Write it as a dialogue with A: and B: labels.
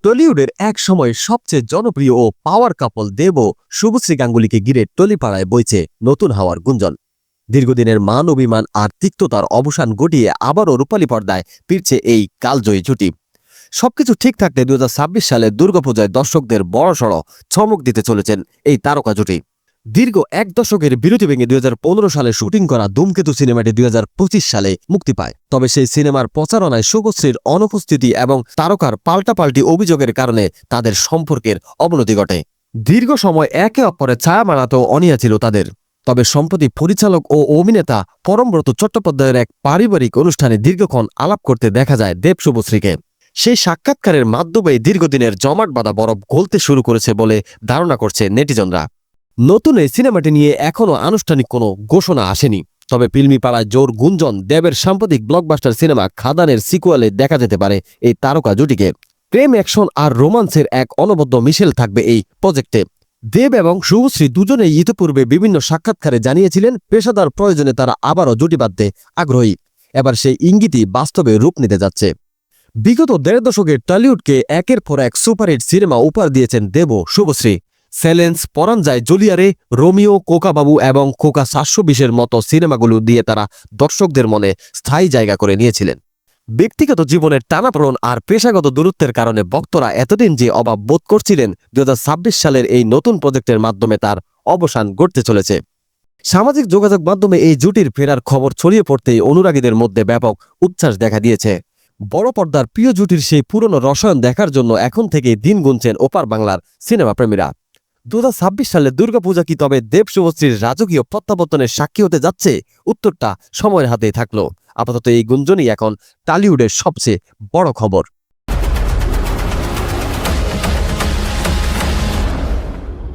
A: টলিউডের এক সময় সবচেয়ে জনপ্রিয় ও পাওয়ার কাপল দেব ও শুভশ্রী গাঙ্গুলিকে ঘিরে টলিপাড়ায় বইছে নতুন হাওয়ার গুঞ্জন। দীর্ঘদিনের মান অভিমান আর তিক্ততার অবসান ঘটিয়ে আবারও রূপালী পর্দায় ফিরছে এই কালজয়ী জুটি। সবকিছু ঠিক থাকলে 2026 সালে দুর্গাপূজায় দর্শকদের বড়সড় চমক দিতে চলেছেন এই তারকা জুটি। দীর্ঘ এক দশকের বিরতি ভেঙে 2015 সালে শুটিং করা ধূমকেতু সিনেমাটি 2025 সালে মুক্তি পায়। তবে সেই সিনেমার প্রচারণায় শুভশ্রীর অনুপস্থিতি এবং তারকার পাল্টাপাল্টি অভিযোগের কারণে তাদের সম্পর্কের অবনতি ঘটে। দীর্ঘ সময় একে অপরের ছায়া মারাতেও অনীহা ছিল তাদের। তবে সম্প্রতি পরিচালক ও অভিনেতা পরমব্রত চট্টোপাধ্যায়ের এক পারিবারিক অনুষ্ঠানে দীর্ঘক্ষণ আলাপ করতে দেখা যায় দেব শুভশ্রীকে। সেই সাক্ষাৎকারের মাধ্যমে দীর্ঘদিনের জমাট বাঁধা বরফ গলতে শুরু করেছে বলে ধারণা করছে নেটিজনরা। নতুন এই সিনেমাটি নিয়ে এখনও আনুষ্ঠানিক কোনো ঘোষণা আসেনি। তবে ফিল্মিপাড়ায় জোর গুঞ্জন, দেবের সাম্প্রতিক ব্লকবাস্টার সিনেমা খাদানের সিকুয়ালে দেখা যেতে পারে এই তারকা জুটিকে। প্রেম, অ্যাকশন আর রোমান্সের এক অনবদ্য মিশেল থাকবে এই প্রজেক্টে। দেব এবং শুভশ্রী দুজনেই ইতিপূর্বে বিভিন্ন সাক্ষাৎকারে জানিয়েছিলেন পেশাদার প্রয়োজনে তারা আবারও জুটি বাঁধতে আগ্রহী। এবার সেই ইঙ্গিতই বাস্তবে রূপ নিতে যাচ্ছে। বিগত 1.5 দশকে টলিউডকে একের পর এক সুপারহিট সিনেমা উপহার দিয়েছেন দেব ও শুভশ্রী। চ্যালেঞ্জ, পরাণ যায় জলিয়ারে, রোমিও, কোকাবাবু এবং কোকা 720-এর মতো সিনেমাগুলো দিয়ে তারা দর্শকদের মনে স্থায়ী জায়গা করে নিয়েছিলেন। ব্যক্তিগত জীবনের টানাপোড়েন আর পেশাগত দূরত্বের কারণে ভক্তরা এতদিন যে অভাব বোধ করছিলেন, 2026 সালের এই নতুন প্রজেক্টের মাধ্যমে তার অবসান ঘটতে চলেছে। সামাজিক যোগাযোগ মাধ্যমে এই জুটির ফেরার খবর ছড়িয়ে পড়তেই অনুরাগীদের মধ্যে ব্যাপক উচ্ছ্বাস দেখা দিয়েছে। বড় পর্দার প্রিয় জুটির সেই পুরনো রসায়ন দেখার জন্য এখন থেকে দিন গুনছেন ওপার বাংলার সিনেমা প্রেমীরা। 2026 সালে দুর্গাপূজা কি তবে দেব শুভশ্রীর রাজকীয় প্রত্যাবর্তনের সাক্ষী হতে যাচ্ছে? উত্তরটা সময়ের হাতেই থাকলো। আপাতত এই গুঞ্জনই এখন টলিউডের সবচেয়ে বড় খবর।